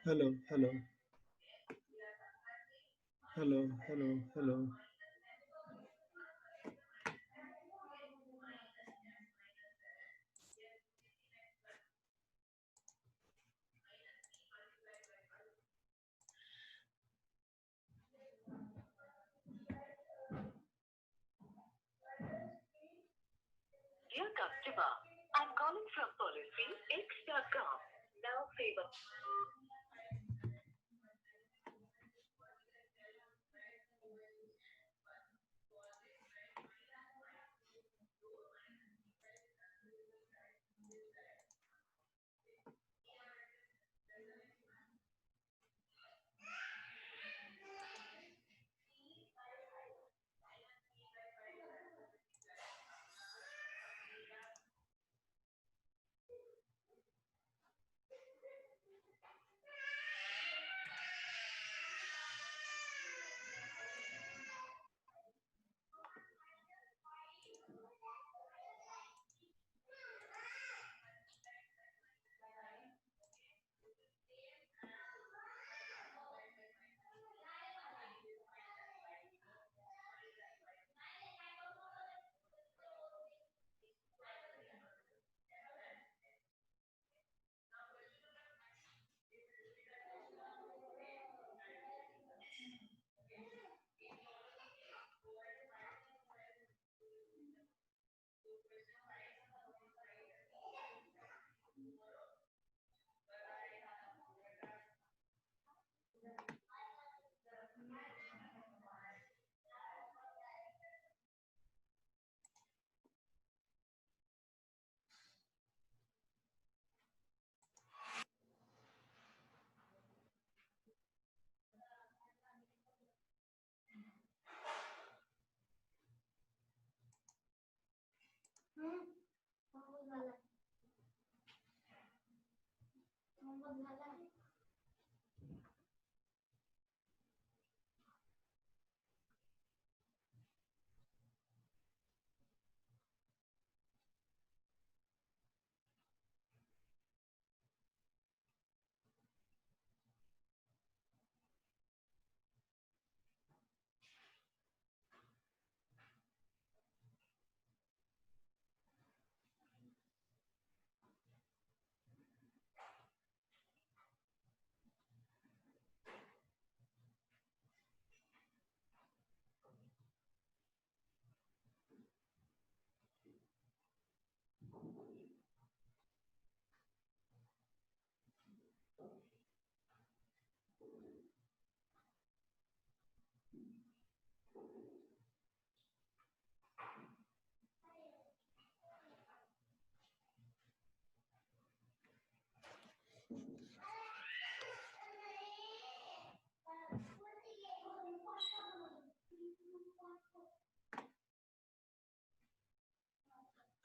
Hello, hello, hello, hello, hello. Dear customer, I'm calling from policyx.com. Now favor.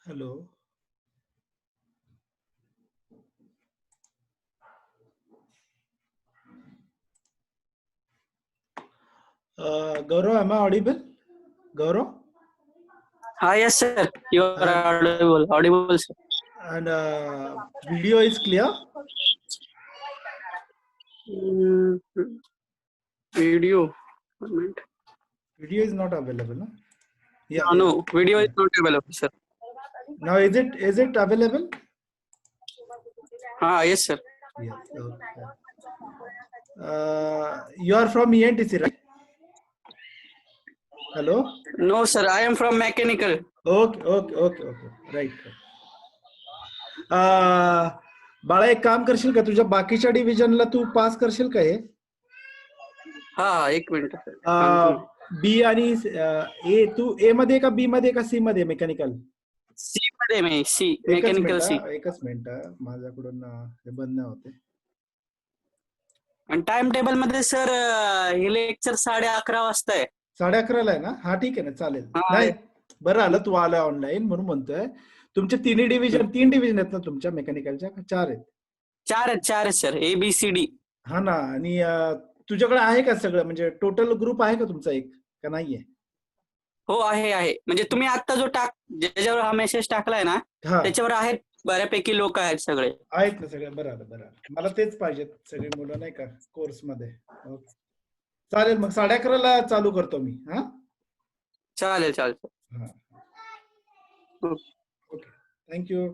Hello. Gaurav, am I audible? Gaurav? Yes, sir. You are And, audible, sir. and video is clear? Video. 1 minute. Video is not available, no? Yeah. No, video is not available, sir. Now is it available? Yes, sir. Yes. Okay. You are from ENTC, right? Hello? No, sir. I am from mechanical. Okay. Right. बाळा एक काम करशील का तुझ्या बाकीच्या डिव्हिजनला तू पास करशील का हे? एक मिनिट. बी आणि ए, तू ए मध्ये का बी मध्ये का सी मध्ये मेकॅनिकल? सी मध्ये मी सी मेकॅनिकल सी. एकच मिनिट माझ्याकडून हे बंद नाही होते. आणि टाइम टेबल मध्ये सर हे लेक्चर 11:30 वाजता आहे. 11:30 आहे ना? हा ठीक आहे ना, चालेल. नाही बरं आलं तू आला ऑनलाईन म्हणून म्हणतोय. तुमचे तीन डिव्हिजन आहेत ना तुमच्या मेकॅनिकलच्या? 4 आहेत? 4 आहेत सर. ABCD. हा ना. आणि तुझ्याकडे आहे का सगळं, म्हणजे टोटल ग्रुप आहे का तुमचा एक का नाहीये? हो आहे. म्हणजे तुम्ही आता ज्याच्यावर हा मेसेज टाकलाय ना त्याच्यावर आहेत बऱ्यापैकी लोक आहेत सगळे. आहेत ना सगळे? बरोबर बरोबर. मला तेच पाहिजेत सगळे मुलं नाही का कोर्समध्ये. ओके. चालेल मग 11:30ला चालू करतो मी. हा चालेल चालेल. हा. हं. Okay. Thank you.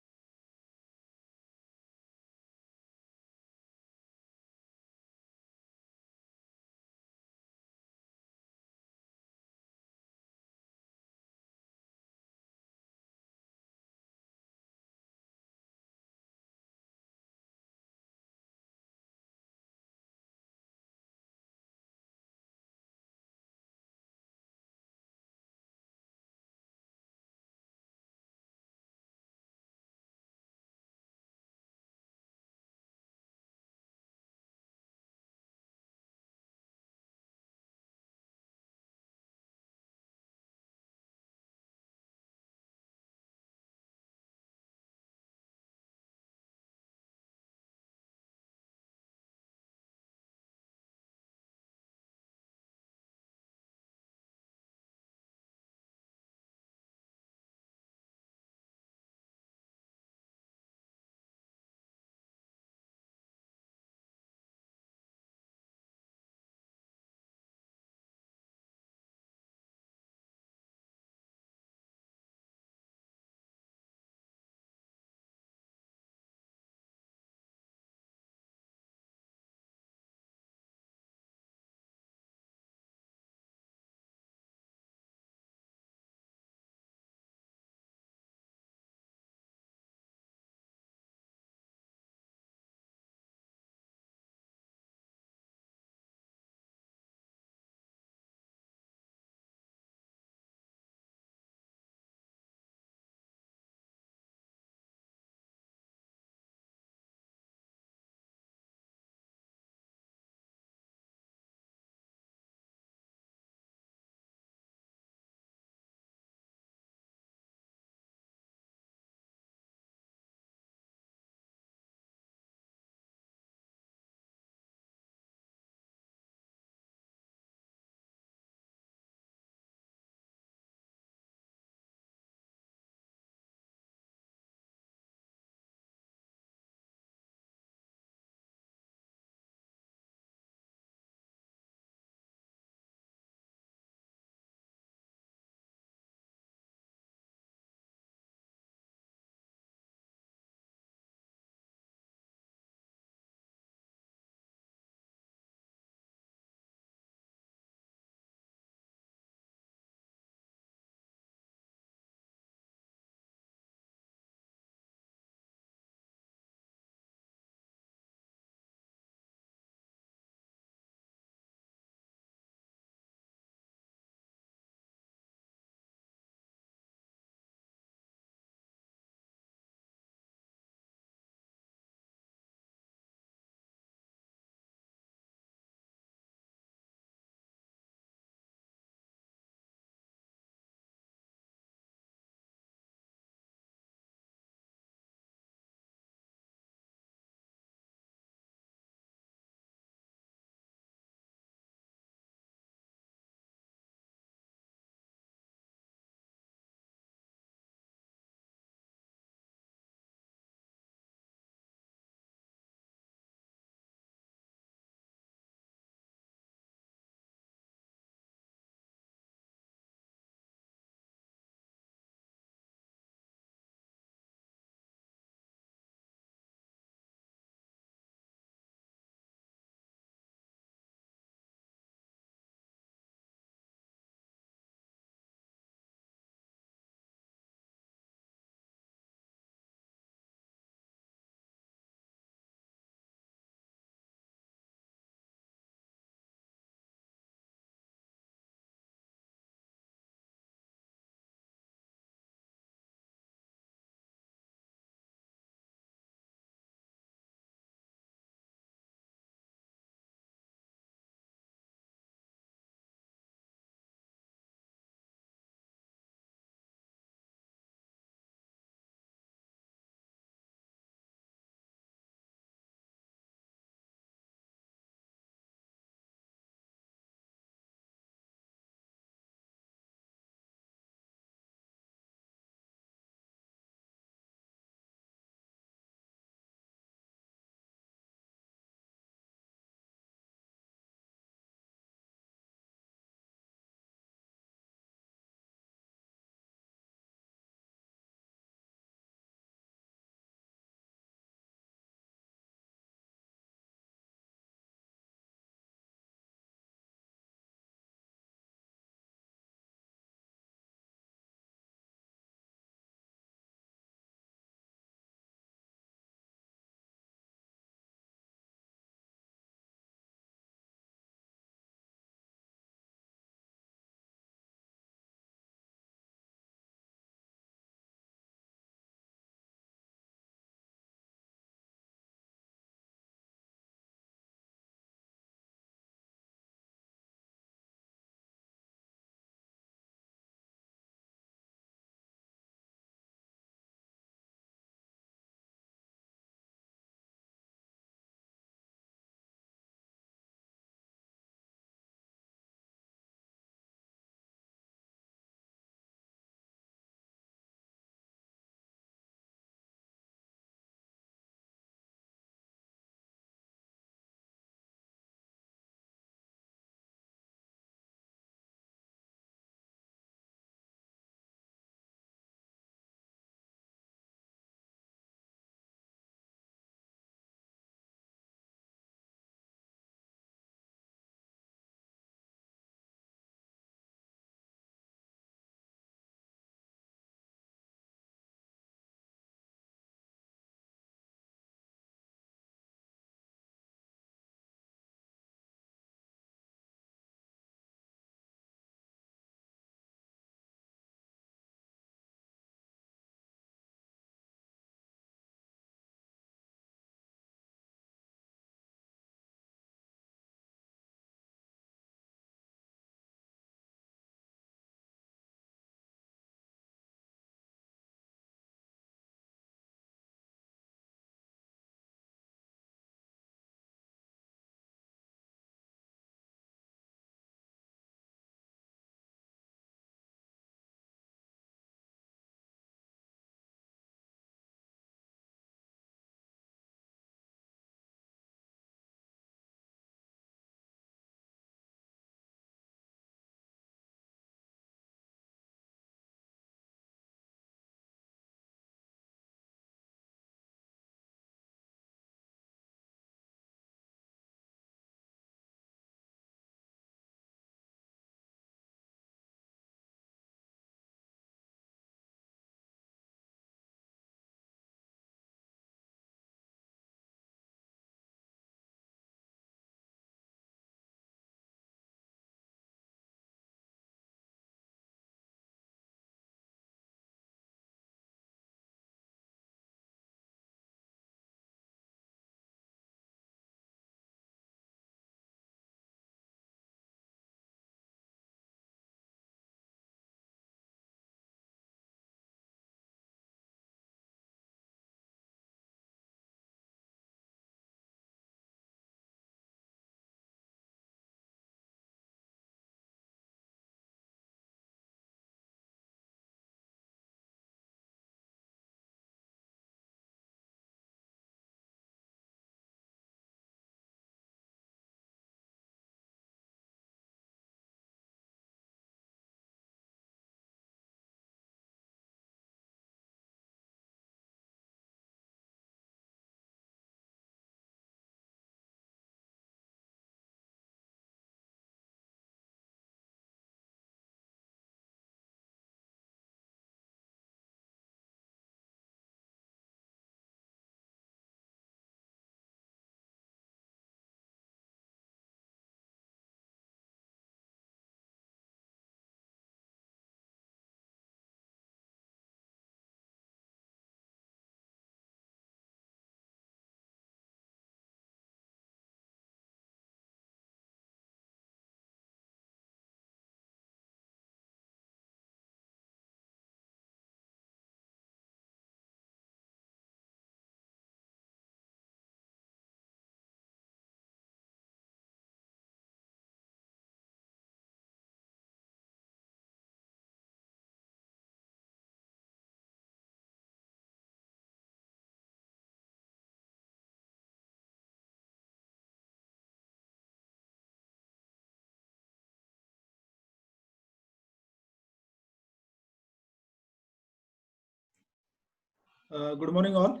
Good morning, all.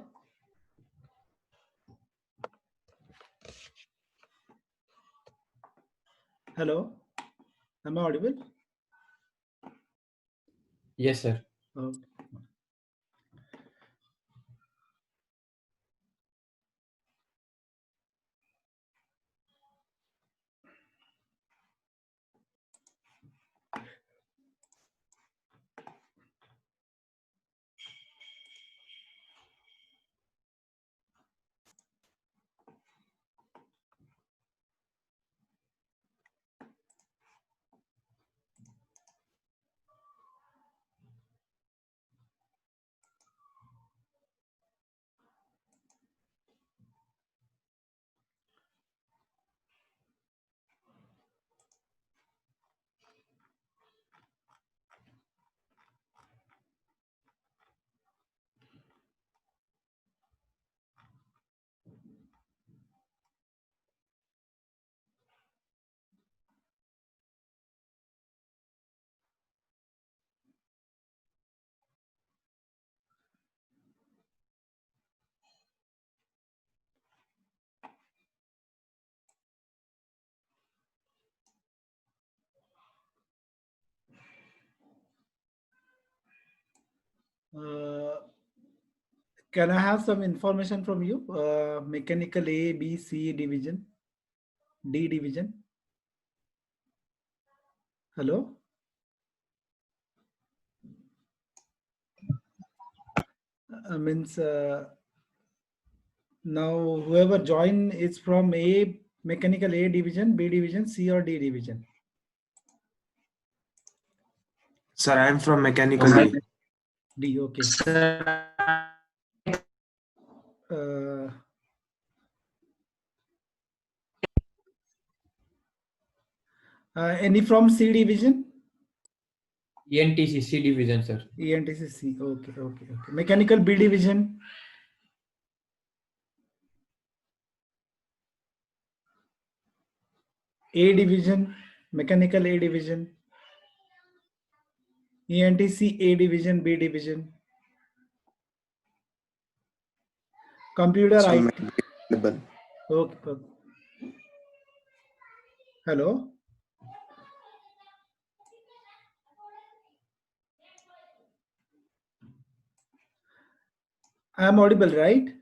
Hello, am I audible? Yes, sir. Okay. Can I have some information from you? Mechanical A, B, C division, D division. Hello? Means now whoever join is from A, mechanical A division, B division, C or D division. Sir, I am from mechanical D. D, okay. Sir, Uh, any from C division? ENTC C division, sir. ENTC C, okay, okay, okay. Mechanical B division? A division, mechanical A division, ENTC A division, B division, computer Some IT. available. Okay, okay. Hello? I am audible, right?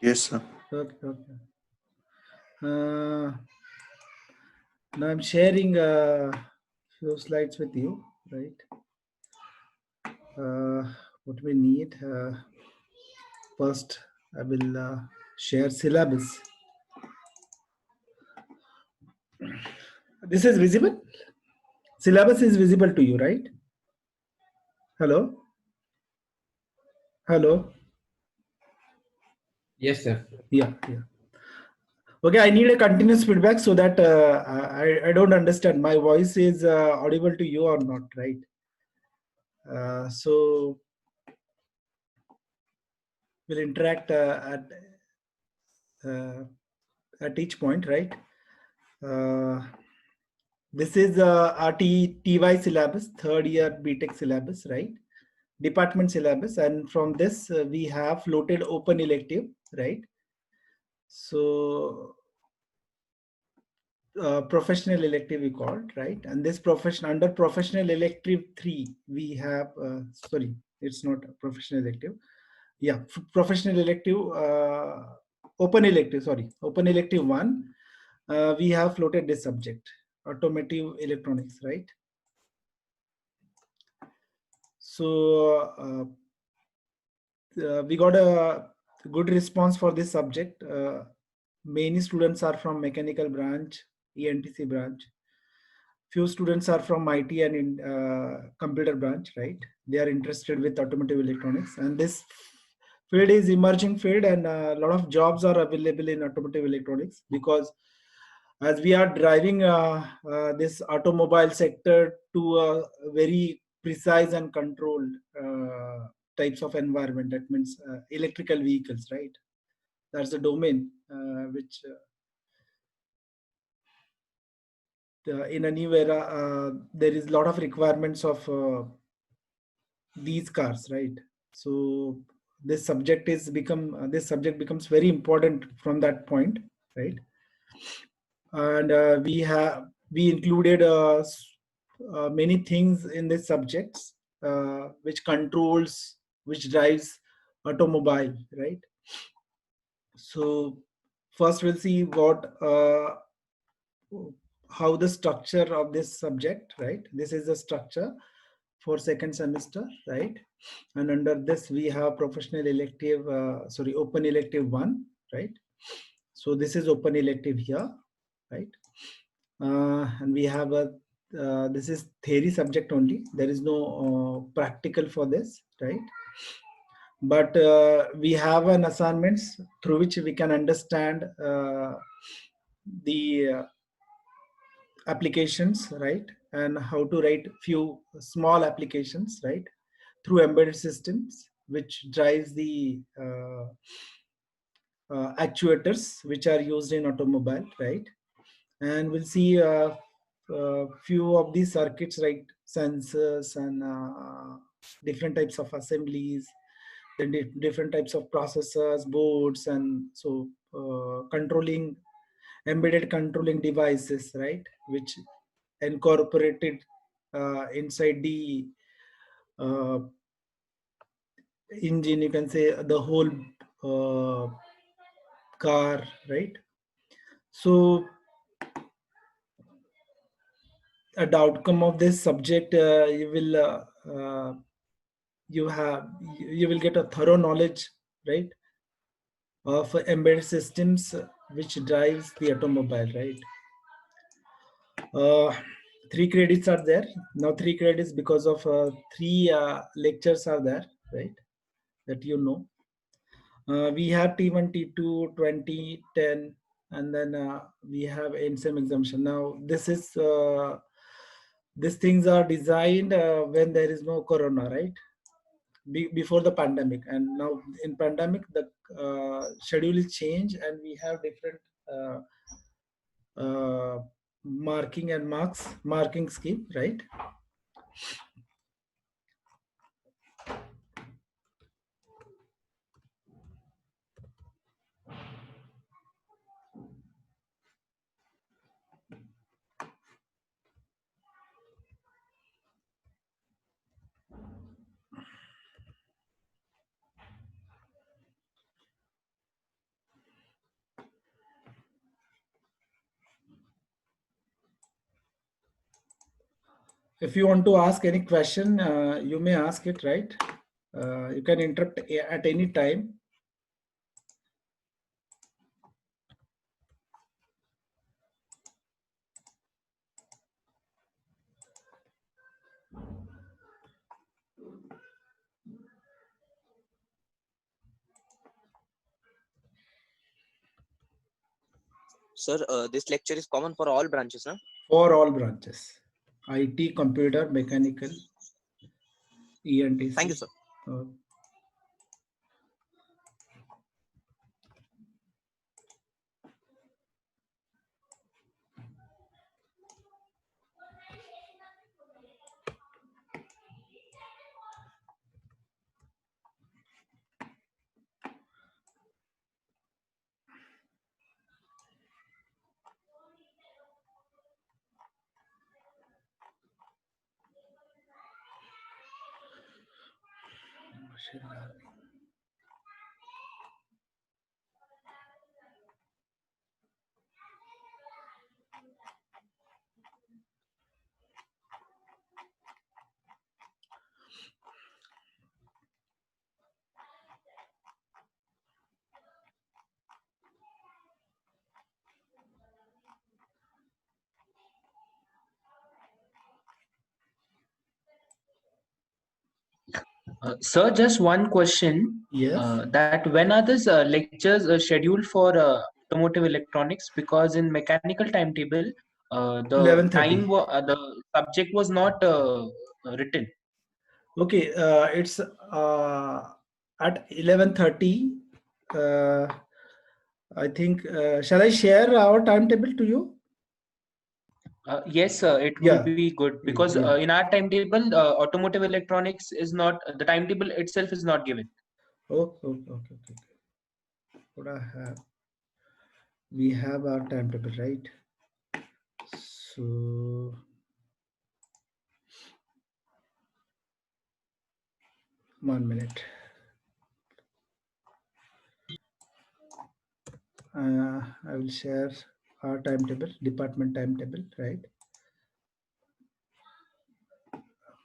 Yes, sir. Okay, okay. Now I'm sharing a few slides with you, right? What we need, first I will share syllabus. This is visible? Syllabus is visible to you, right? Hello? Hello? Yes, sir. Yeah, yeah. Okay, I need a continuous feedback so that I don't understand my voice is audible to you or not, right? So we'll interact at each point, right? This is our TY syllabus, third year BTech syllabus, right? Department syllabus, and from this we have floated open elective, right? So professional elective we called, right? And this under professional elective 3 we have sorry, it's not a professional elective. Yeah, professional elective, open elective, sorry, open elective 1, we have floated this subject, automotive electronics, right? So we got a good response for this subject. Many students are from mechanical branch, ENTC branch. Few students are from IT and computer branch, right? They are interested with automotive electronics, and this field is emerging field, and a lot of jobs are available in automotive electronics, because as we are driving this automobile sector to a very precise and controlled types of environment, that means electrical vehicles, right? That's the domain which in a new era there is a lot of requirements of these cars, right? So this subject becomes very important from that point, right? And we included many things in this subjects, which controls, which drives automobile, right? So first we'll see how the structure of this subject, right? This is the structure for second semester, right? And under this we have professional elective, open elective 1, right? So this is open elective here, right? And we have this is theory subject only. There is no practical for this, right? But we have an assignments through which we can understand the applications, right? And how to write few small applications, right? Through embedded systems, which drives the actuators which are used in automobile, right? And we'll see few of these circuits, like sensors and different types of assemblies, then different types of processors, boards, and so controlling embedded controlling devices, right, which incorporated inside the uh, engine, you can say the whole car, right? So at the outcome of this subject, you will get a thorough knowledge, right, of embedded systems which drives the automobile, right? 3 credits are there now. 3 credits because of 3 lectures are there, right? That you know. We have T1, T2, 20, 10, and then we have NSEM exemption. Now these things are designed when there is no corona, right? Before the pandemic, and now in pandemic the schedule is changed, and we have different marking scheme, right? If you want to ask any question, you may ask it, right? You can interrupt at any time. Sir, this lecture is common for all branches, no? For all branches: IT, computer, mechanical, ENTC. Thank you, sir. Sir, just one question. Yes. That when are these lectures scheduled for automotive electronics? Because in mechanical timetable, the 11:30. the subject was not written. Okay, it's at 11:30. I think. Shall I share our timetable to you? Yes, sir, it will Yeah. be good because Yeah. in our timetable, automotive electronics is not, the timetable itself is not given. Okay. What I have, we have our timetable, right? So one minute. I will share our timetable, department timetable, right?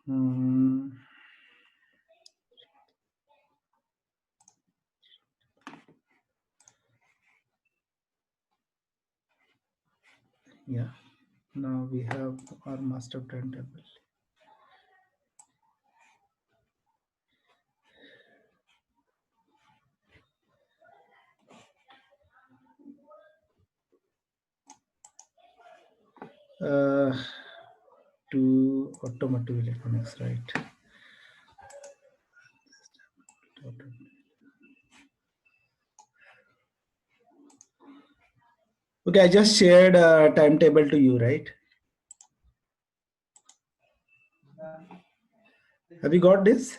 Hmm. Yeah. Now we have our master timetable. To automotive electronics, right? Okay, I just shared a timetable to you, right? Have you got this?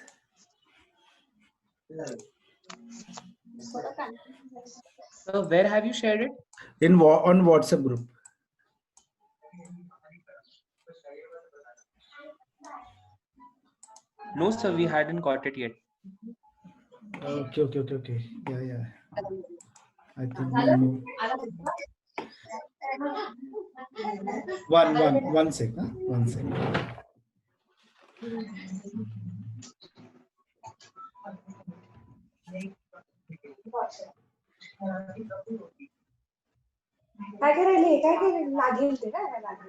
So where have you shared it? On WhatsApp group. No, sir, we hadn't got it yet. Okay. Yeah. I think we move. One sec. Huh? One sec. काय करायला लागेल ते काय लागेल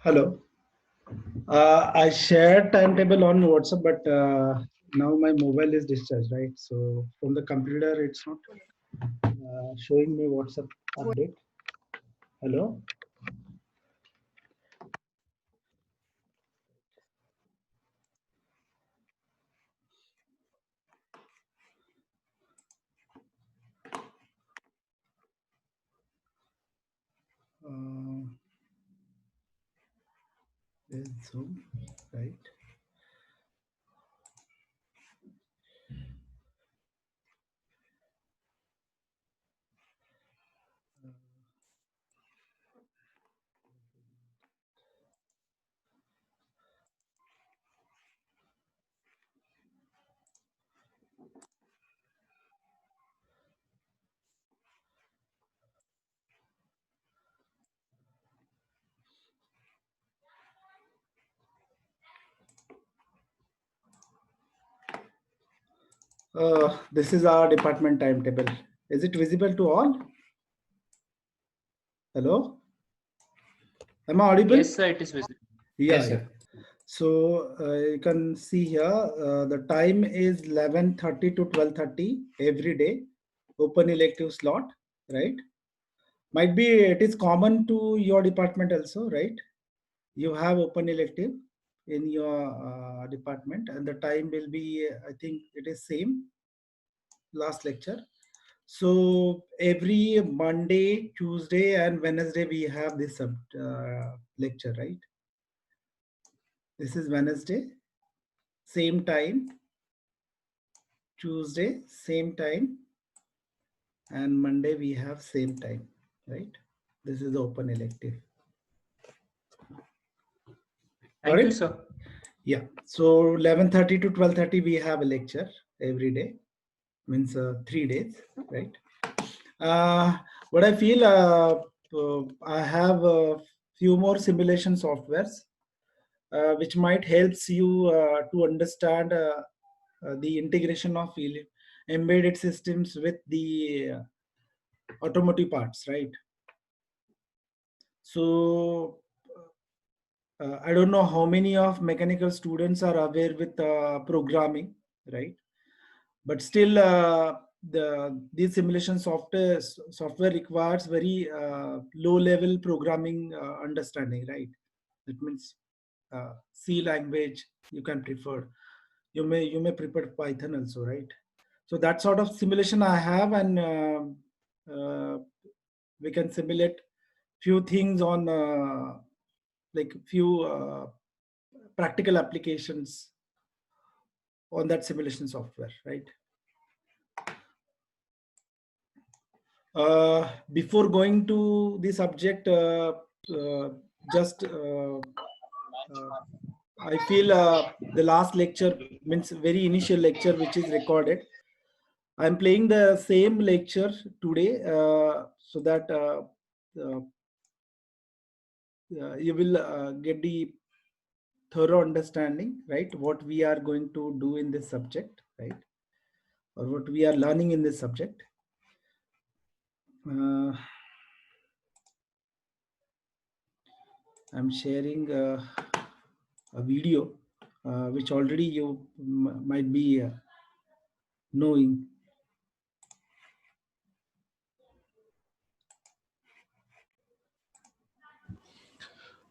Hello. I shared timetable on WhatsApp, but now my mobile is discharged, right? So from the computer, it's not showing me WhatsApp update. Hello. There's Zoom, right? This is our department timetable. Is it visible to all? Hello? Am I audible? Yes, sir, it is visible. Yeah. Yes, sir. So you can see here the time is 11:30 to 12:30 every day. Open elective slot, right? Might be it is common to your department also, right? You have open elective in your department, and the time will be, I think it is same last lecture. So every Monday, Tuesday, and Wednesday we have this lecture, right? This is Wednesday, same time. Tuesday, same time, and Monday we have same time, right? This is the open elective. Thank you, Alright? sir. Yeah. So 11:30 to 12:30 we have a lecture every day. Means 3 days, right? What I feel, I have a few more simulation softwares which might helps you to understand the integration of embedded systems with the automotive parts, right? So I don't know how many of mechanical students are aware with programming, right? But still, these simulation software requires very low level programming understanding, right? That means C language you can prefer. You may prefer Python also, right? So that sort of simulation I have, and we can simulate few things on like few practical applications on that simulation software, right? Before going to the subject, just I feel the last lecture means very initial lecture which is recorded. I'm playing the same lecture today so that you will get the thorough understanding, right? What we are going to do in this subject, right? Or what we are learning in this subject. I'm sharing a video which already you might be knowing.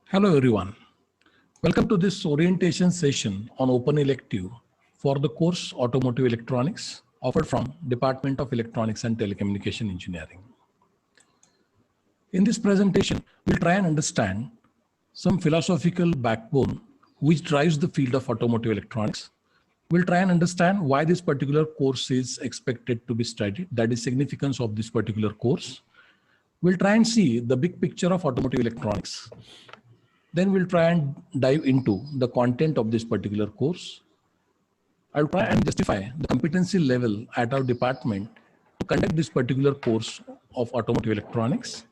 Hello everyone. Welcome to this orientation session on open elective for the course Automotive Electronics offered from Department of Electronics and Telecommunication Engineering. In this presentation, we'll try and understand some philosophical backbone which drives the field of automotive electronics. We'll try and understand why this particular course is expected to be studied, that is significance of this particular course. We'll try and see the big picture of automotive electronics. Then we'll try and dive into the content of this particular course. I'll try and justify the competency level at our department to conduct this particular course of automotive electronics.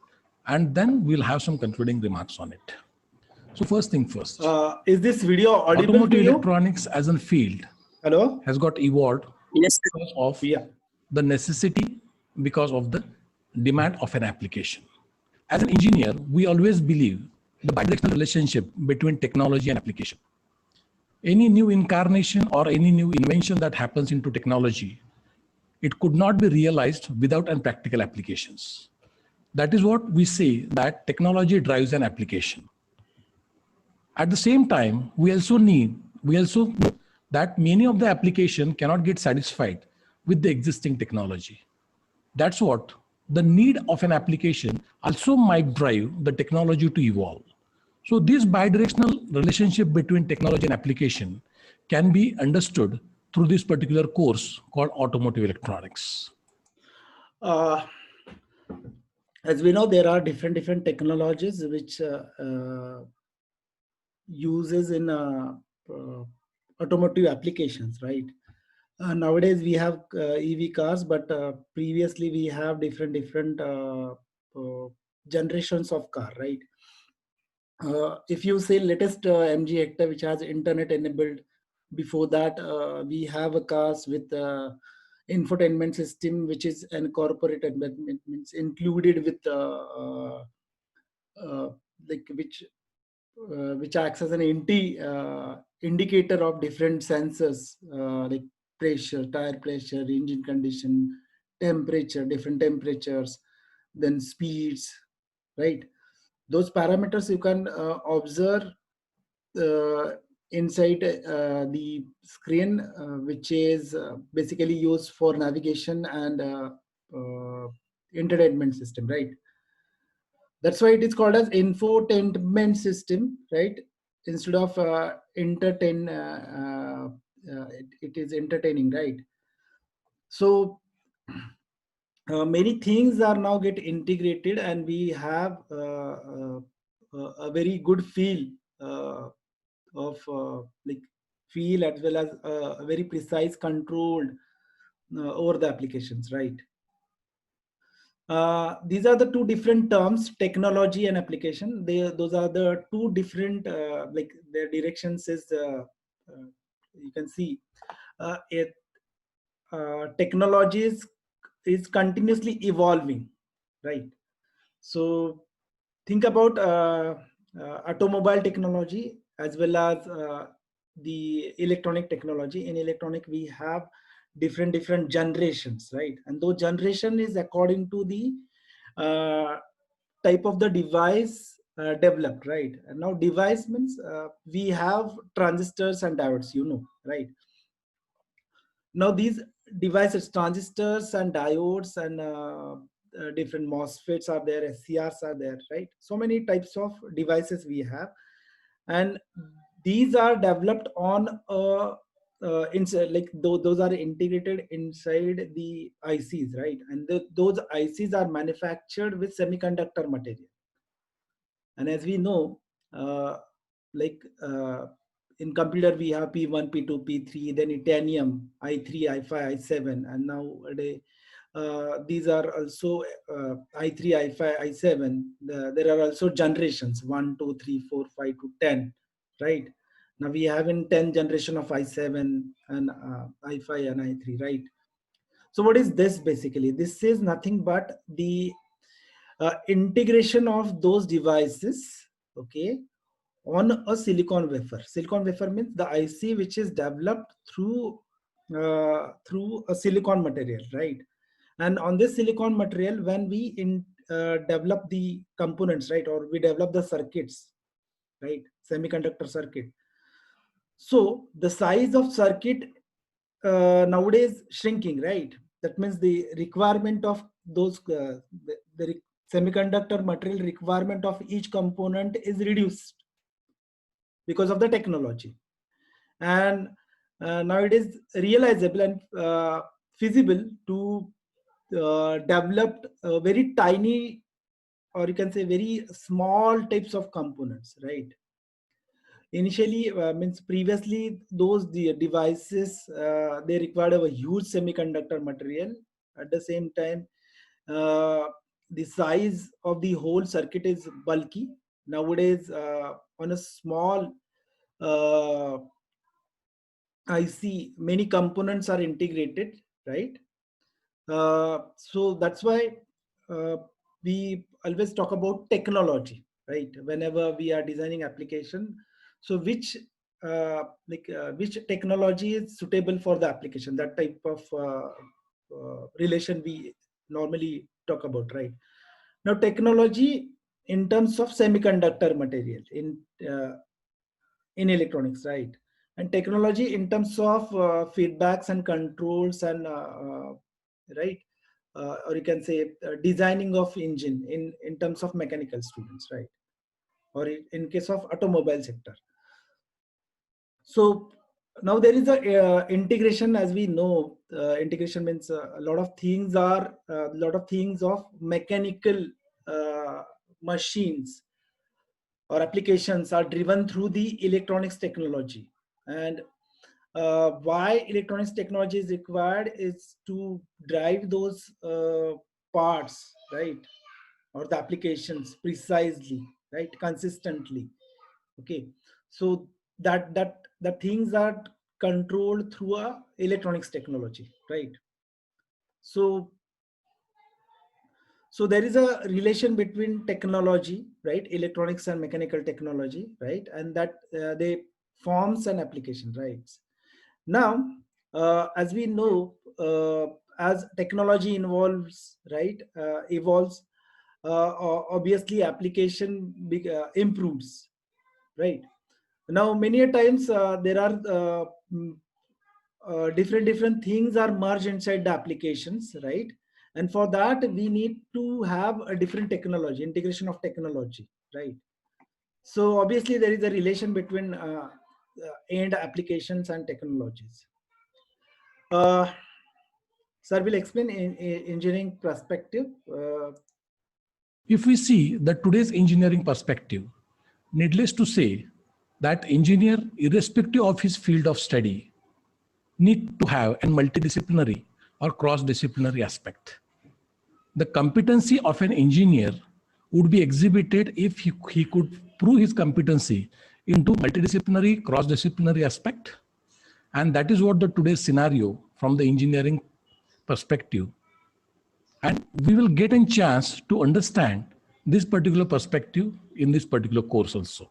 And then we'll have some concluding remarks on it. So first thing first. Is this video audible Automotive to you? electronics as a field Hello? has got evolved Yes, sir. because of Yeah. the necessity, because of the demand of an application. As an engineer, we always believe the bidirectional relationship between technology and application. Any new incarnation or any new invention that happens into technology, it could not be realized without practical applications. That is what we say, that technology drives an application. At the same time, we also know that many of the application cannot get satisfied with the existing technology. That's what the need of an application also might drive the technology to evolve. So this bidirectional relationship between technology and application can be understood through this particular course called automotive electronics. As we know, there are different technologies which uses in automotive applications, right? Nowadays we have EV cars, but previously we have different generations of car, right? If you say latest MG Hector, which has internet enabled, before that we have a cars with infotainment system, which is incorporated, means included with like which acts as an indicator of different sensors like pressure, tire pressure, engine condition, temperature, different temperatures, then speeds, right? Those parameters you can observe inside the screen, which is basically used for navigation and entertainment system, right? That's why it is called as infotainment system, right? Instead of it is entertaining, right? So many things are now get integrated, and we have a very good feel of like feel, as well as a very precise controlled over the applications, right? These are the two different terms, technology and application. Those are the two different, like their directions is, you can see, technology is continuously evolving, right? So think about automobile technology, as well as the electronic technology. In electronic, we have different generations, right? And those generation is according to the uh, type of the device developed, right? And now device means we have transistors and diodes, right? Now these devices, transistors and diodes, and different MOSFETs are there, SCRs are there, right? So many types of devices we have, and these are developed on inside, like those are integrated inside the ICs, right? And those ICs are manufactured with semiconductor material. And as we know, like in computer, we have P1, P2, P3, then Itanium, I3, I5, I7, and nowadays these are also I3, I5, I7. There are also generations 1, 2, 3, 4, 5 to 10, right? Now we have in 10 generation of I7 and I5 and I3, right? So what is this basically? This is nothing but the integration of those devices, okay, on a silicon wafer. Silicon wafer means the IC which is developed through a silicon material, right? And on this silicon material, when we develop the components, right, or we develop the circuits, right, semiconductor circuit. So the size of circuit nowadays shrinking, right? That means the requirement of those the semiconductor material requirement of each component is reduced because of the technology. And now it is realizable and feasible to develop very tiny, or you can say very small types of components, right? Initially, means previously, the devices, they required a huge semiconductor material. At the same time, the size of the whole circuit is bulky. Nowadays, on a small IC, many components are integrated, right? So that's why we always talk about technology, right? Whenever we are designing application, so which technology is suitable for the application? That type of relation we normally talk about, right? Now, technology in terms of semiconductor material in electronics, right? And technology in terms of feedbacks and controls and right, or you can say designing of engine in terms of mechanical students, right? Or in case of automobile sector. So now there is a integration. As we know, integration means a lot of things of mechanical machines or applications are driven through the electronics technology. And why electronics technology is required is to drive those parts, right, or the applications precisely, right, consistently. Okay, so that things are controlled through a electronics technology, right? So there is a relation between technology, right, electronics and mechanical technology, right, and that they forms an application, right? Now, as we know, as technology evolves, obviously application improves, right? Now, many a times there are different things are merged inside the applications, right? And for that, we need to have a different technology, integration of technology, right? So obviously there is a relation between end applications and technologies. Sir will explain in engineering perspective. If we see the today's engineering perspective, needless to say that engineer, irrespective of his field of study, need to have a multidisciplinary or cross-disciplinary aspect. The competency of an engineer would be exhibited if he could prove his competency into multidisciplinary, cross-disciplinary aspect. And that is what the today's scenario from the engineering perspective. And we will get a chance to understand this particular perspective in this particular course also.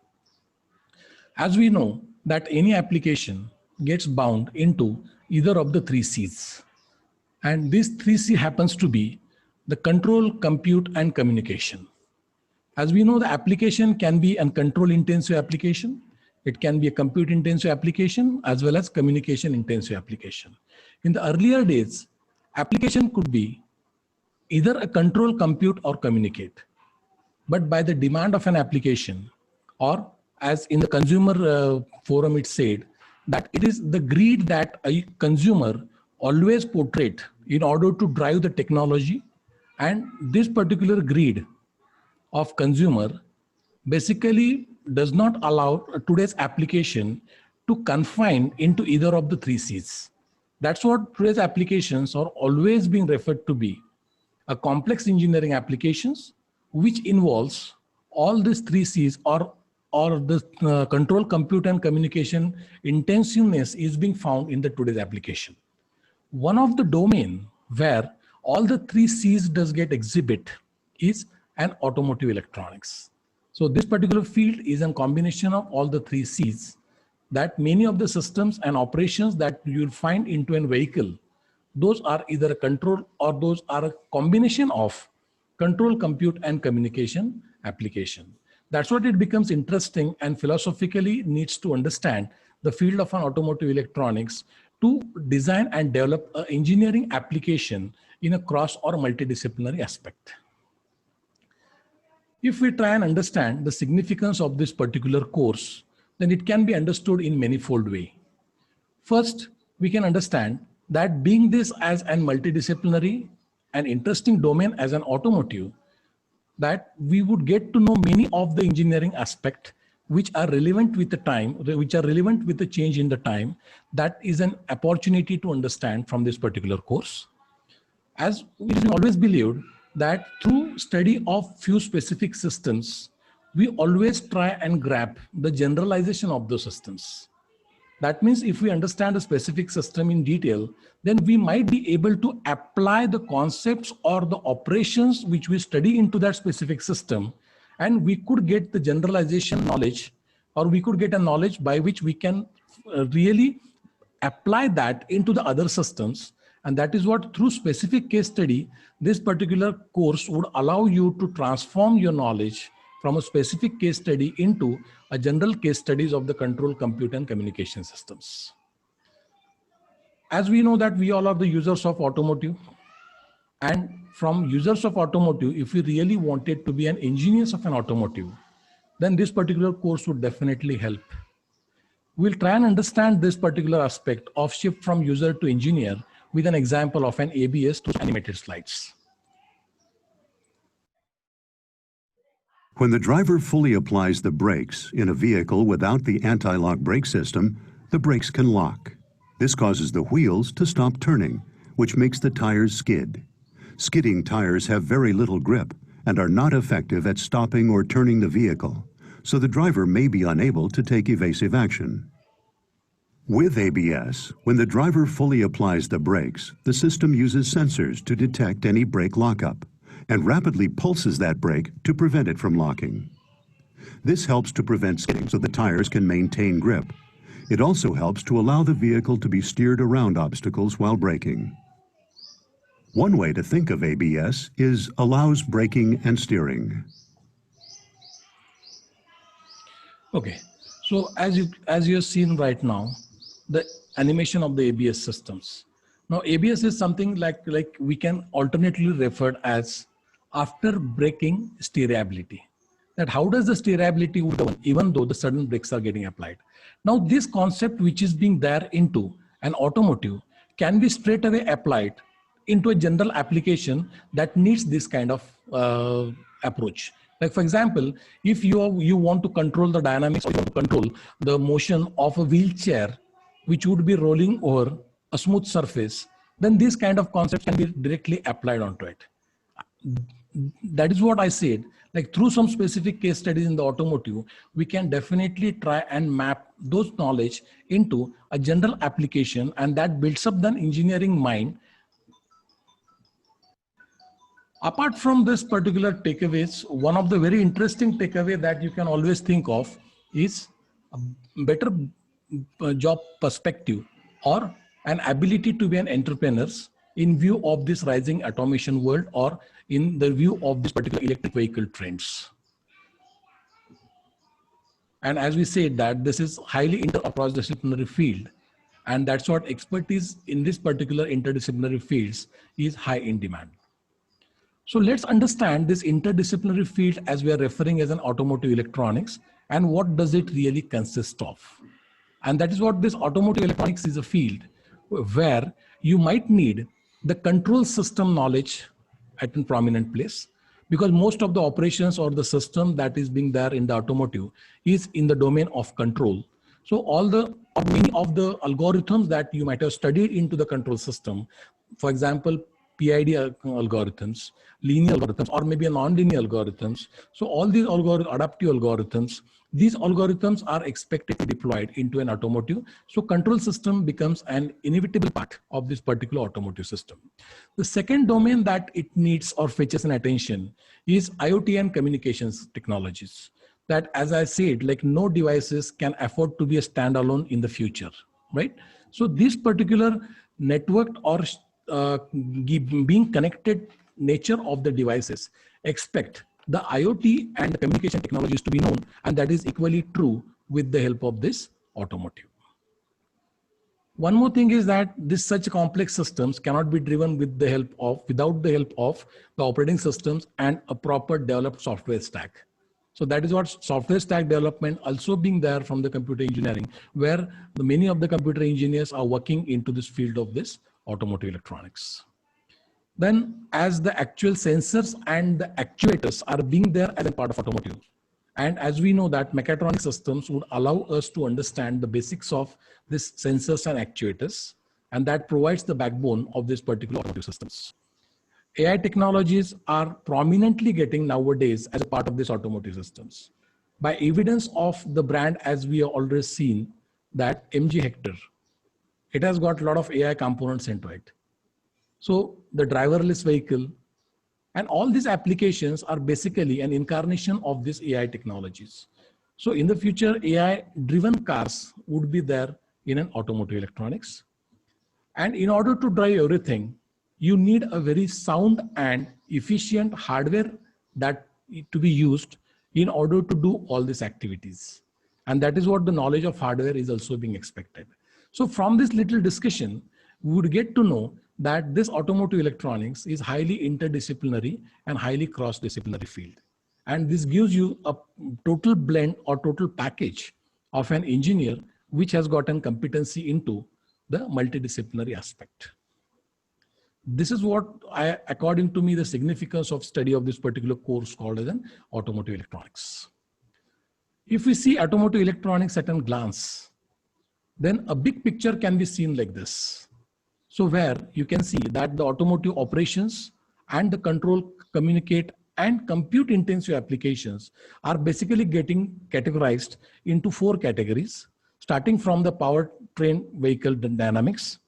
As we know that any application gets bound into either of the 3 C's. And this 3C happens to be the control, compute, and communication. As we know, the application can be a control-intensive application. It can be a compute-intensive application as well as communication-intensive application. In the earlier days, application could be either a control, compute, or communicate. But by the demand of an application, or as in the consumer forum it said, that it is the greed that a consumer always portrayed in order to drive the technology, and this particular greed of consumer basically does not allow today's application to confine into either of the 3 C's. That's what today's applications are always being referred to be a complex engineering applications, which involves all these 3 C's or the control, compute, and communication intensiveness is being found in the today's application. One of the domain where all the 3 C's does get exhibit is an automotive electronics. So this particular field is a combination of all the 3 C's, that many of the systems and operations that you'll find into a vehicle, those are either a control or those are a combination of control, compute, and communication application. That's what it becomes interesting and philosophically needs to understand the field of an automotive electronics to design and develop an engineering application in a cross or multidisciplinary aspect. If we try and understand the significance of this particular course, then it can be understood in manifold way. First, we can understand that being this as an multidisciplinary and interesting domain as an automotive, that we would get to know many of the engineering aspects which are relevant with the time, which are relevant with the change in the time. That is an opportunity to understand from this particular course. As it is always believed that through study of few specific systems, we always try and grab the generalization of those systems. That means if we understand a specific system in detail, then we might be able to apply the concepts or the operations which we study into that specific system, and we could get the generalization knowledge, or we could get a knowledge by which we can really apply that into the other systems. And that is what, through specific case study, this particular course would allow you to transform your knowledge from a specific case study into a general case studies of the control, compute, and communication systems. As we know that we all are the users of automotive, and from users of automotive, if we really wanted to be an engineers of an automotive, then this particular course would definitely help. We'll try and understand this particular aspect of shift from user to engineer with an example of an ABS to animated slides. When the driver fully applies the brakes in a vehicle without the anti-lock brake system, the brakes can lock. This causes the wheels to stop turning, which makes the tires skid. Skidding tires have very little grip and are not effective at stopping or turning the vehicle, so the driver may be unable to take evasive action. With ABS, when the driver fully applies the brakes, the system uses sensors to detect any brake lockup and rapidly pulses that brake to prevent it from locking. This helps to prevent skidding so the tires can maintain grip. It also helps to allow the vehicle to be steered around obstacles while braking. One way to think of ABS is allows braking and steering. Okay, so as you have seen right now, the animation of the ABS systems. Now, ABS is something like we can alternately refer as after braking steerability. That how does the steerability would govern even though the sudden brakes are getting applied. Now, this concept which is being there into an automotive can be straight away applied into a general application that needs this kind of approach. Like for example, if you want to control the dynamics or you want to control the motion of a wheelchair, which would be rolling over a smooth surface, then this kind of concept can be directly applied onto it. That is what I said. Like through some specific case studies in the automotive, we can definitely try and map those knowledge into a general application, and that builds up the engineering mind. Apart from this particular takeaways, one of the very interesting takeaway that you can always think of is a better job perspective or an ability to be an entrepreneur in view of this rising automation world or in the view of this particular electric vehicle trends. And as we said that this is highly interdisciplinary field, and that's what expertise in this particular interdisciplinary fields is high in demand. So let's understand this interdisciplinary field as we are referring as an automotive electronics, and what does it really consist of? And that is what this automotive electronics is, a field where you might need the control system knowledge at a prominent place, because most of the operations or the system that is being there in the automotive is in the domain of control. So many of the algorithms that you might have studied into the control system, for example, PID algorithms, linear algorithms, or maybe a non-linear algorithms. So all these adaptive algorithms, these algorithms are expected to be deployed into an automotive. So control system becomes an inevitable part of this particular automotive system. The second domain that it needs or fetches an attention is IoT and communications technologies. That, as I said, like no devices can afford to be a standalone in the future, right? So this particular networked or being connected nature of the devices expect the IoT and the communication technologies to be known, and that is equally true with the help of this automotive. One more thing is that such complex systems cannot be driven without the help of the operating systems and a proper developed software stack. So that is what software stack development also being there from the computer engineering, where many of the computer engineers are working into this field of this automotive electronics. Then as the actual sensors and the actuators are being there as a part of automotive. And as we know that mechatronic systems would allow us to understand the basics of this sensors and actuators, and that provides the backbone of this particular automotive systems. AI technologies are prominently getting nowadays as a part of this automotive systems. By evidence of the brand, as we have already seen, that MG Hector, it has got a lot of AI components into it. So the driverless vehicle and all these applications are basically an incarnation of these AI technologies. So in the future, AI driven cars would be there in an automotive electronics. And in order to drive everything, you need a very sound and efficient hardware that to be used in order to do all these activities. And that is what the knowledge of hardware is also being expected. So from this little discussion, we would get to know that this automotive electronics is highly interdisciplinary and highly cross-disciplinary field. And this gives you a total blend or total package of an engineer which has gotten competency into the multidisciplinary aspect. This is what according to me, the significance of study of this particular course called as an automotive electronics. If we see automotive electronics at a glance, then a big picture can be seen like this. So where you can see that the automotive operations and the control, communicate and compute intensive applications are basically getting categorized into 4 categories, starting from the powertrain vehicle dynamics,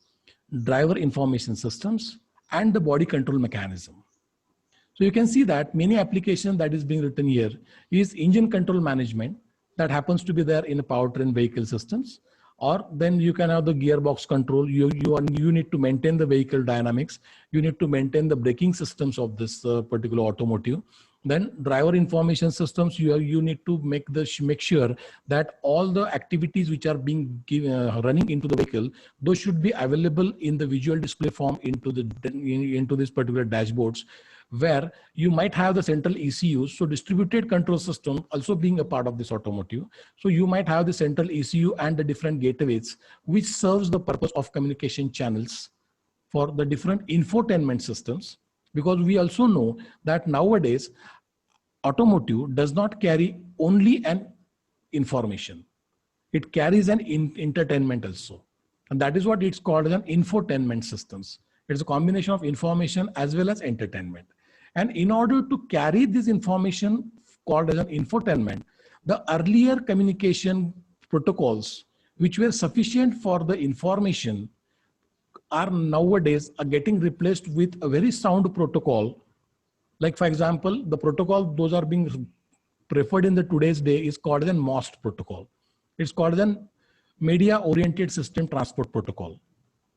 driver information systems, and the body control mechanism. So you can see that many applications that is being written here is engine control management that happens to be there in a powertrain vehicle systems, or then you can have the gearbox control. You need to maintain the vehicle dynamics. You need to maintain the braking systems of this particular automotive. Then driver information systems, you need to make sure that all the activities which are being running into the vehicle, those should be available in the visual display form into this particular dashboards, where you might have the central ECUs. So distributed control system also being a part of this automotive. So you might have the central ECU and the different gateways, which serves the purpose of communication channels for the different infotainment systems. Because we also know that nowadays automotive does not carry only an information, it carries an entertainment also, and that is what it's called as an infotainment systems. It's a combination of information as well as entertainment. And in order to carry this information called as an infotainment, the earlier communication protocols which were sufficient for the information are nowadays getting replaced with a very sound protocol. Like for example, the protocol those are being preferred in the today's day is called an MOST protocol. It's called an Media Oriented System Transport Protocol.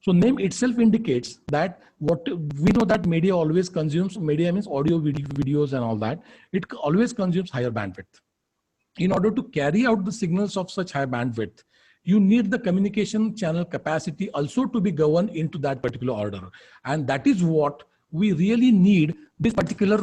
So name itself indicates that what we know that media always consumes, media means audio, videos and all that. It always consumes higher bandwidth. In order to carry out the signals of such high bandwidth, you need the communication channel capacity also to be governed into that particular order. And that is what we really need this particular,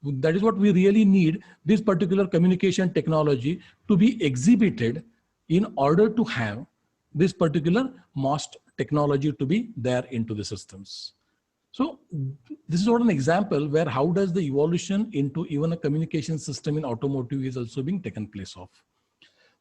this particular communication technology to be exhibited in order to have this particular MOST technology to be there into the systems. So this is what an example where how does the evolution into even a communication system in automotive is also being taken place of.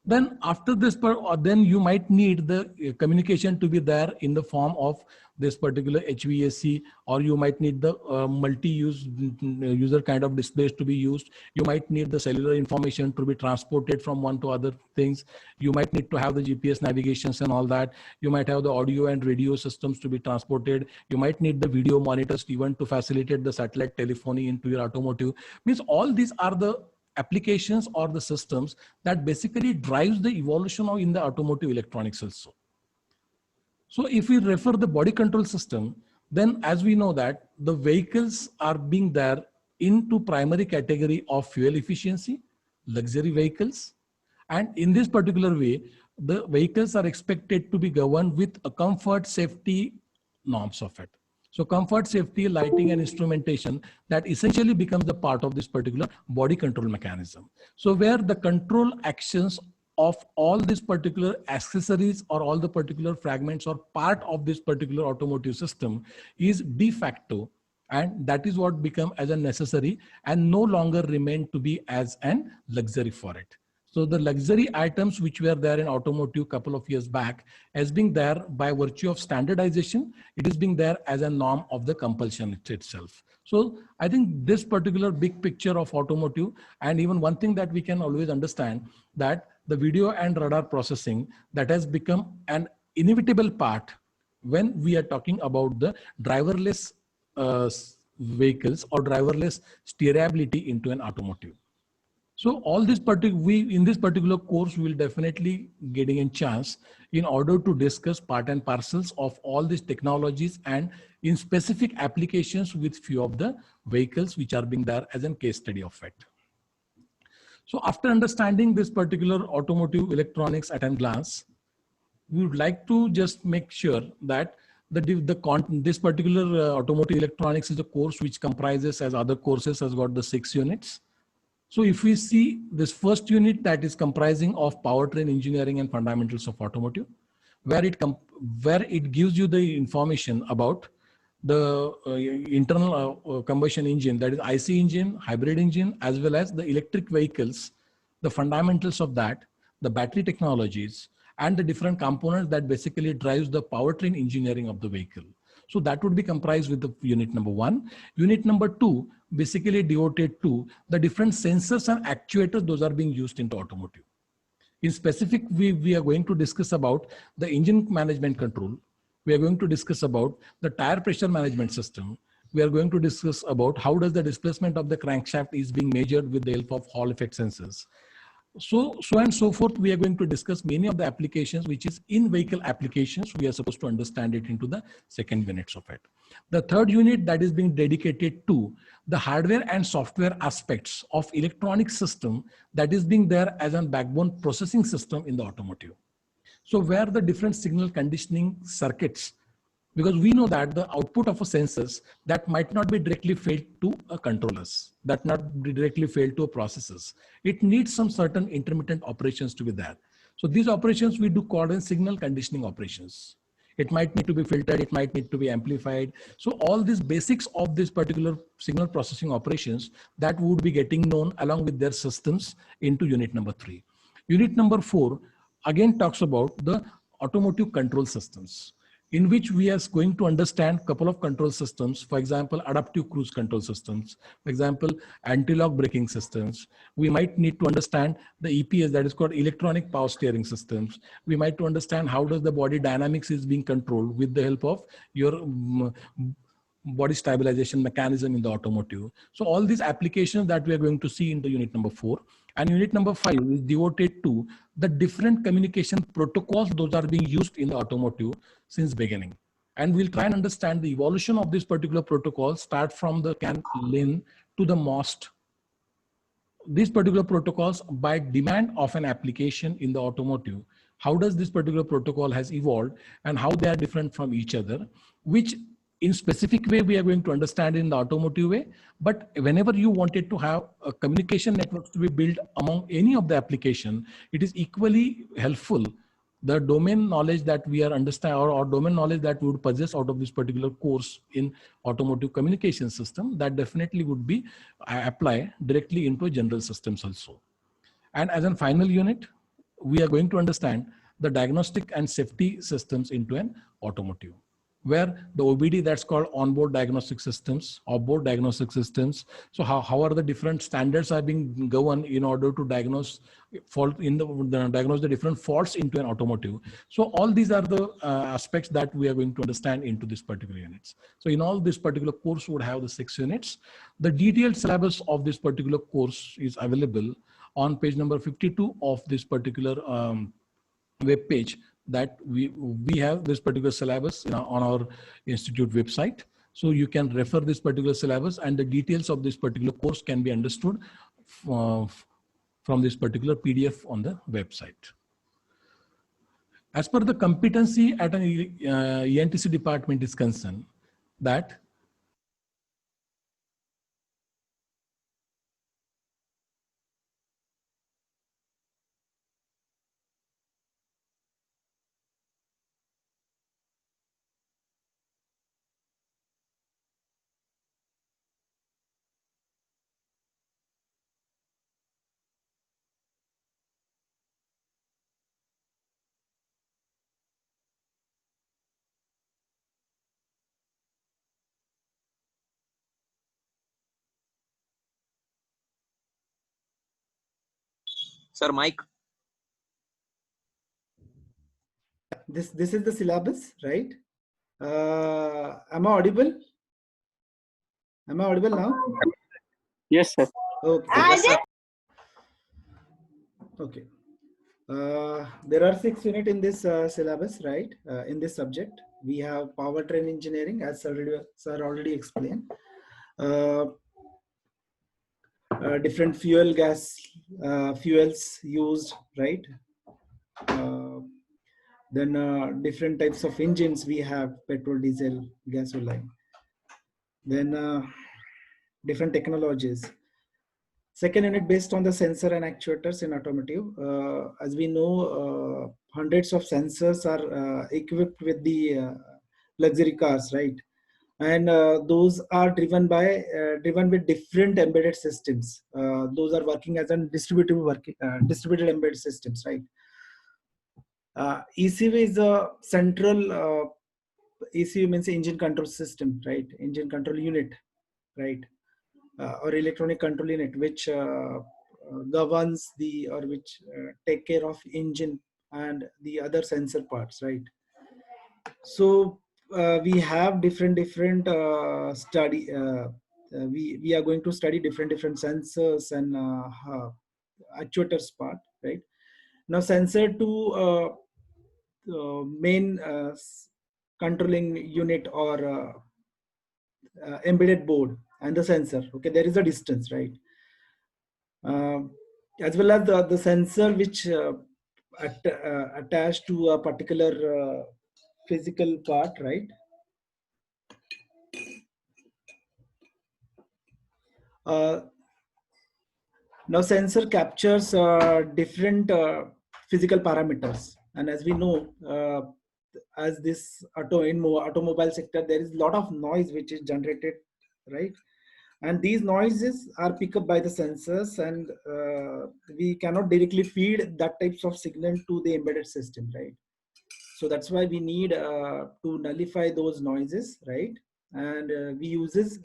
Then after this, then you might need the communication to be there in the form of this particular HVAC, or you might need the multi-use user kind of displays to be used. You might need the cellular information to be transported from one to other things. You might need to have the GPS navigations and all that. You might have the audio and radio systems to be transported. You might need the video monitors even to facilitate the satellite telephony into your automotive. Means all these are the applications or the systems that basically drives the evolution of in the automotive electronics also. So if we refer the body control system, then as we know that the vehicles are being there into primary category of fuel efficiency, luxury vehicles. And in this particular way, the vehicles are expected to be governed with a comfort, safety norms of it. So comfort, safety, lighting and instrumentation, that essentially becomes the part of this particular body control mechanism. So where the control actions of all these particular accessories or all the particular fragments or part of this particular automotive system is de facto, and that is what become as a necessary and no longer remain to be as an luxury for it. So the luxury items which were there in automotive couple of years back as being there by virtue of standardization, it is being there as a norm of the compulsion itself. So I think this particular big picture of automotive, and even one thing that we can always understand, that the video and radar processing that has become an inevitable part when we are talking about the driverless vehicles or driverless steerability into an automotive. So all this in this particular course, we will definitely getting a chance in order to discuss part and parcels of all these technologies and in specific applications with few of the vehicles which are being there as a case study of it. So after understanding this particular automotive electronics at a glance, we would like to just make sure that this particular automotive electronics is a course which comprises, as other courses, has got the 6 units. So if we see this first unit, that is comprising of powertrain engineering and fundamentals of automotive, where it gives you the information about the internal combustion engine, that is IC engine, hybrid engine, as well as the electric vehicles, the fundamentals of that, the battery technologies, and the different components that basically drives the powertrain engineering of the vehicle. So that would be comprised with the unit number 1. Unit number 2 basically devoted to the different sensors and actuators those are being used into automotive. In specific, we are going to discuss about the engine management control. We are going to discuss about the tire pressure management system. We are going to discuss about how does the displacement of the crankshaft is being measured with the help of Hall effect sensors. So and so forth. We are going to discuss many of the applications, which is in-vehicle applications. We are supposed to understand it into the second units of it. The third unit that is being dedicated to the hardware and software aspects of electronic system that is being there as a backbone processing system in the automotive. So where the different signal conditioning circuits, because we know that the output of a sensors that might not be directly fed to a controllers, that not be directly fed to a processors. It needs some certain intermittent operations to be there. So these operations we do called in signal conditioning operations. It might need to be filtered, it might need to be amplified. So all these basics of this particular signal processing operations that would be getting known along with their systems into unit number 3. Unit number 4 again talks about the automotive control systems, in which we are going to understand a couple of control systems. For example, adaptive cruise control systems, for example, anti-lock braking systems. We might need to understand the EPS, that is called electronic power steering systems. We might to understand how does the body dynamics is being controlled with the help of your body stabilization mechanism in the automotive. So all these applications that we are going to see in the unit number 4. And unit number 5 is devoted to the different communication protocols those are being used in the automotive since beginning. And we'll try and understand the evolution of this particular protocol, start from the CAN-LIN to the MOST. These particular protocols by demand of an application in the automotive. How does this particular protocol has evolved and how they are different from each other, which in specific way we are going to understand in the automotive way. But whenever you wanted to have a communication network to be built among any of the application, it is equally helpful. The domain knowledge that we are understand or domain knowledge that we would possess out of this particular course in automotive communication system, that definitely would be apply directly into general systems also. And as a final unit, we are going to understand the diagnostic and safety systems into an automotive, where the OBD, that's called onboard diagnostic systems, offboard diagnostic systems. So how are the different standards are being governed in order to diagnose fault in diagnose the different faults into an automotive. So all these are the aspects that we are going to understand into this particular units. So in all, this particular course would have the 6 units. The detailed syllabus of this particular course is available on page number 52 of this particular web page, that we have this particular syllabus on our institute website. So you can refer this particular syllabus, and the details of this particular course can be understood from this particular PDF on the website. As per the competency at an ENTC department is concerned, that Sir, Mike. This is the syllabus, right? Am I audible? Am I audible now? Yes, sir. Okay. Yes, sir. Okay. There are 6 units in this syllabus, right? In this subject, we have powertrain engineering, as sir already explained. Different fuels used, right? Then different types of engines we have: petrol, diesel, gasoline. Then different technologies. Second unit based on the sensor and actuators in automotive. As we know, hundreds of sensors are equipped with the luxury cars, right? And those are driven with different embedded systems. Those are working as a distributed embedded systems, right? ECU is a central. ECU means engine control system, right? Engine control unit, right? Or electronic control unit, which governs which take care of engine and the other sensor parts, right? So we have different study. We are going to study different sensors and actuators part, right? Now sensor to main controlling unit or embedded board and the sensor. Okay, there is a distance, right? As well as the sensor which attached to a particular physical part, right? Now sensor captures different physical parameters, and as we know, as this automobile sector, there is a lot of noise which is generated, right? And these noises are picked up by the sensors, and we cannot directly feed that types of signal to the embedded system, right? So that's why we need to nullify those noises, right? And we uses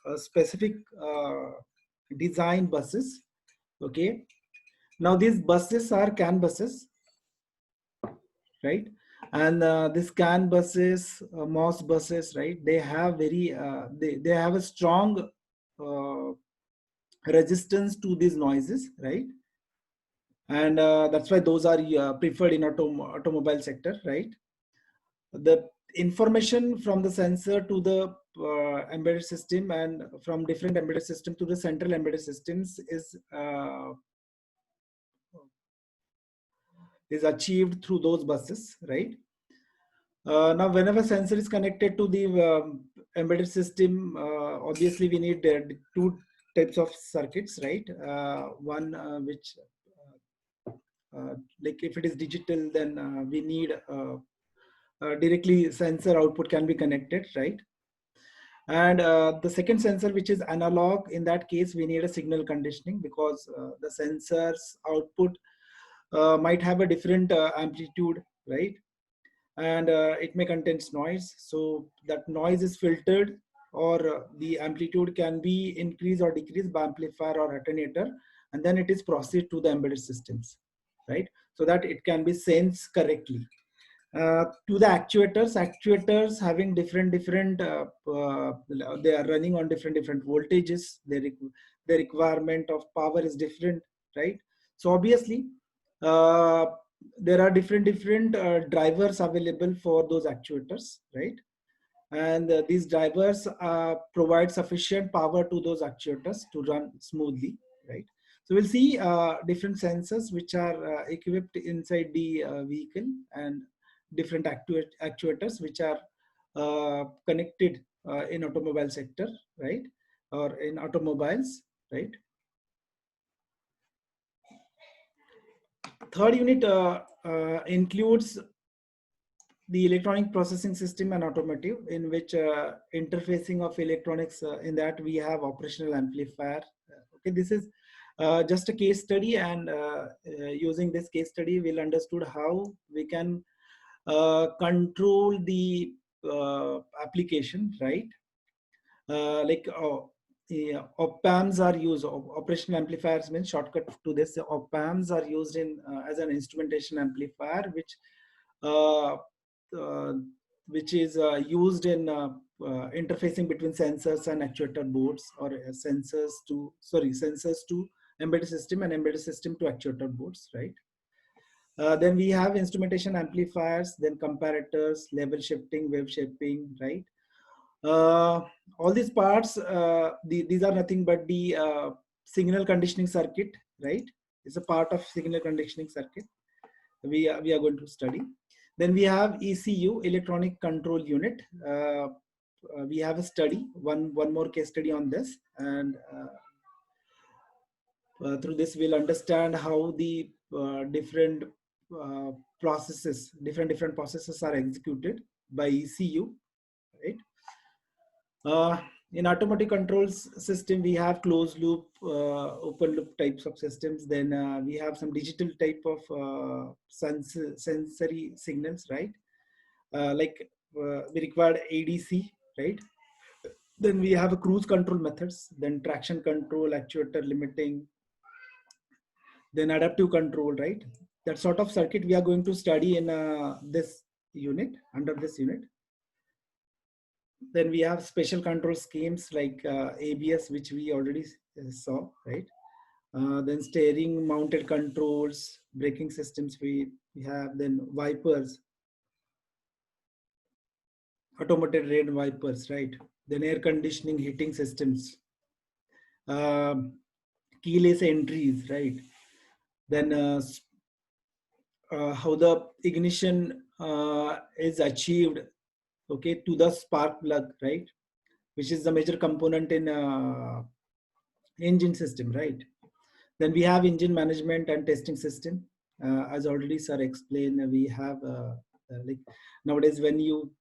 a specific design buses. Okay, now these buses are CAN buses, right? And these CAN buses, MOS buses, right? They have very they have a strong resistance to these noises, right? And that's why those are preferred in automobile sector, right? The information from the sensor to the embedded system and from different embedded system to the central embedded systems is achieved through those buses, right? Now, whenever sensor is connected to the embedded system, obviously we need two types of circuits, right? One which, like if it is digital, then we need directly sensor output can be connected, right? And the second sensor, which is analog, in that case, we need a signal conditioning because the sensor's output might have a different amplitude, right? And it may contain noise. So that noise is filtered, or the amplitude can be increased or decreased by amplifier or attenuator, and then it is processed to the embedded systems, right? So that it can be sensed correctly. To the actuators having different they are running on different voltages. The requirement of power is different, right? So obviously there are different drivers available for those actuators, right? And these drivers provide sufficient power to those actuators to run smoothly, right? So we'll see different sensors which are equipped inside the vehicle, and different actuators which are connected in automobile sector, right? Or in automobiles, right? Third unit includes the electronic processing system and automotive, in which interfacing of electronics, in that we have operational amplifier. Okay, this is just a case study, and using this case study we'll understood how we can control the application, right? Like op-amps are used, operational amplifiers means shortcut to this. Op-amps are used in as an instrumentation amplifier, which is used in interfacing between sensors and actuator boards, or sensors to embedded system and embedded system to actuator boards, right? Then we have instrumentation amplifiers, then comparators, level shifting, wave shaping, right? All these parts, these are nothing but the signal conditioning circuit, right? It's a part of signal conditioning circuit we are going to study. Then we have ECU, electronic control unit. We have a study, one more case study on this, and through this we'll understand how the different processes are executed by ECU, right? In automatic controls system, we have closed loop, open loop types of systems. Then we have some digital type of sensory signals, right? Like we required ADC, right? Then we have a cruise control methods, then traction control, actuator limiting, then adaptive control, right? That sort of circuit we are going to study in this unit, under this unit. Then we have special control schemes like ABS, which we already saw, right? Then steering mounted controls, braking systems we have, then wipers, automated rain wipers, right? Then air conditioning, heating systems, keyless entries, right? Then how the ignition is achieved, okay, to the spark plug, right? Which is the major component in engine system, right? Then we have engine management and testing system. As already sir explained, we have like nowadays when you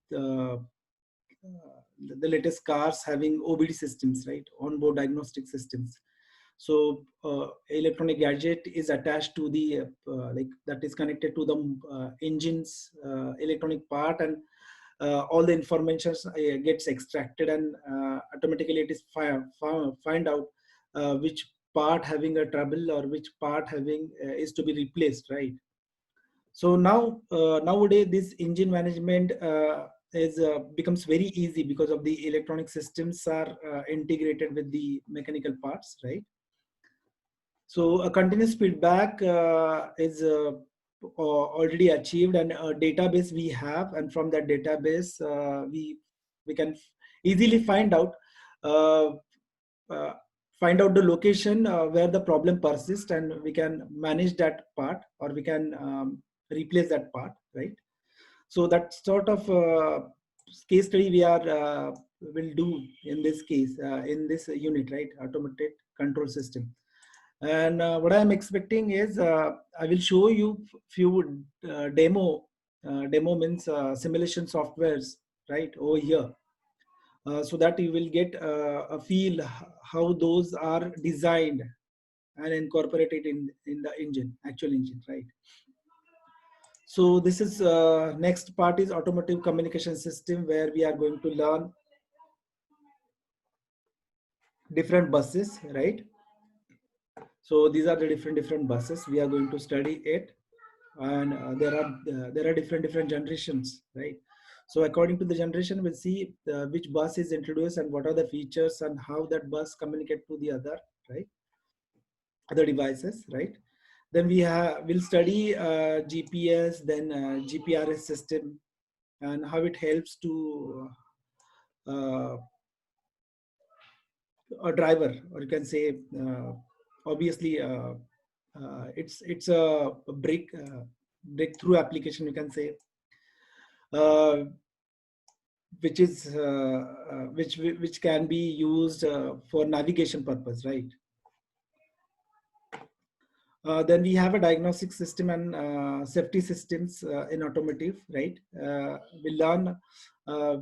the latest cars having OBD systems, right? Onboard diagnostic systems. So electronic gadget is attached to the like that is connected to the engine's electronic part, and all the information gets extracted, and automatically it is find out which part having a trouble or which part having is to be replaced, right? So now nowadays this engine management is becomes very easy because of the electronic systems are integrated with the mechanical parts, right? So a continuous feedback is already achieved, and a database we have, and from that database we can easily uh, uh, find out the location where the problem persists, and we can manage that part, or we can replace that part, right? So that sort of case study we are will do in this case in this unit, right? Automated control system. And what I'm expecting is I will show you few demo means simulation softwares, right, over here, so that you will get a feel how those are designed and incorporated in the engine, actual engine, right? So this is next part is automotive communication system, where we are going to learn different buses, right? So these are the different buses we are going to study it, and there are different generations, right? So according to the generation, we'll see which bus is introduced and what are the features and how that bus communicate to the other, right, other devices, right? Then we'll study GPS, then GPRS system, and how it helps to uh, a driver, or you can say obviously it's a breakthrough application, you can say, uh, which can be used for navigation purpose, right? Then we have a diagnostic system and safety systems in automotive, right? We learn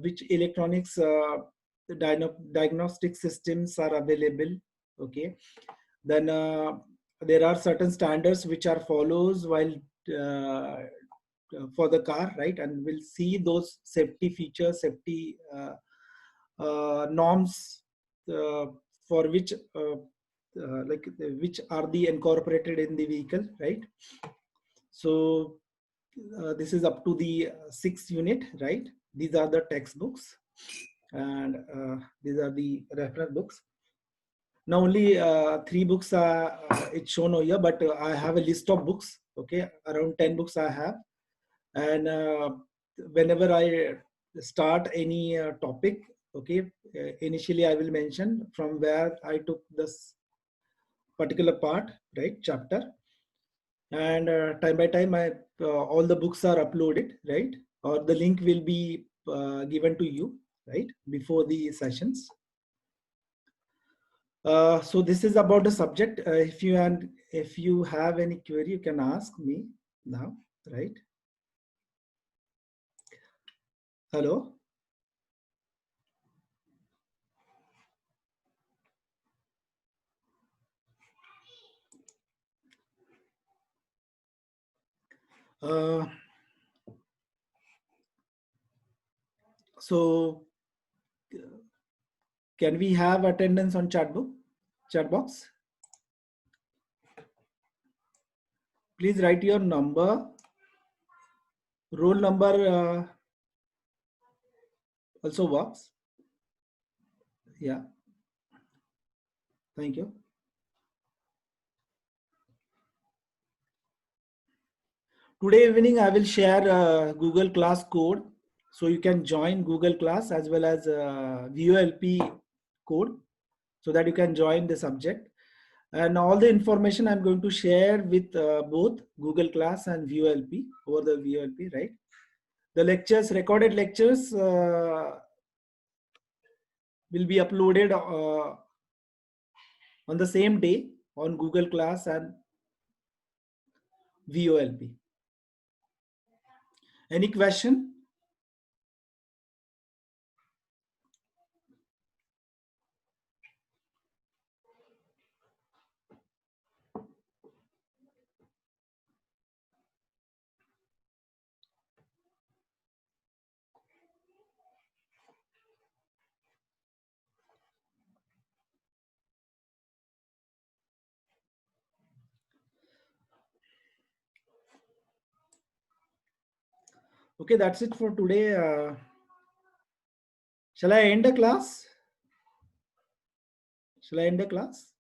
which electronics diagnostic systems are available, okay? Then there are certain standards which are follows while for the car, right? And we'll see those safety features, safety norms for which like which are the incorporated in the vehicle, right? So this is up to the sixth unit, right? These are the textbooks, and these are the reference books. Now only three books are it's shown over here, but I have a list of books, okay? Around 10 books I have, and whenever I start any topic, okay, initially I will mention from where I took this particular part, right, chapter, and time by time all the books are uploaded, right, or the link will be given to you, right, before the sessions. So this is about the subject. If you have any query, you can ask me now, right? Hello. So can we have attendance on chat box? Please write your number, roll number also works. Yeah. Thank you. Today evening, I will share Google Class code. So you can join Google Class as well as VOLP code so that you can join the subject. And all the information I'm going to share with both Google Class and VOLP over the VOLP, right? The lectures, recorded lectures will be uploaded on the same day on Google Class and VOLP. Any question? Okay, that's it for today. Shall I end the class? Shall I end the class?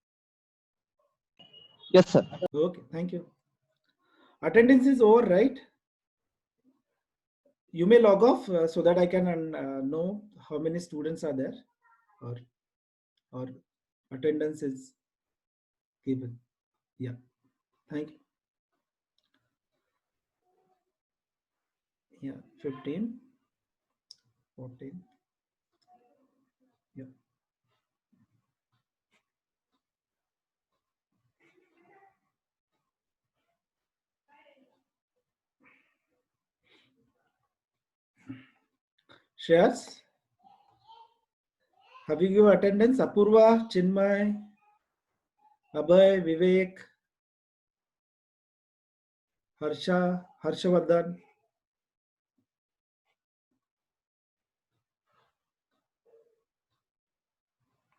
Yes, sir. Okay, thank you. Attendance is over, right? You may log off so that I can know how many students are there, or attendance is given. Yeah, thank you. Yeah, 15, 14. Yeah. Shreyas, have you given attendance? Apurva, Chinmay, Abhay, Vivek, Harsha, Harshavardhan.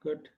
Good.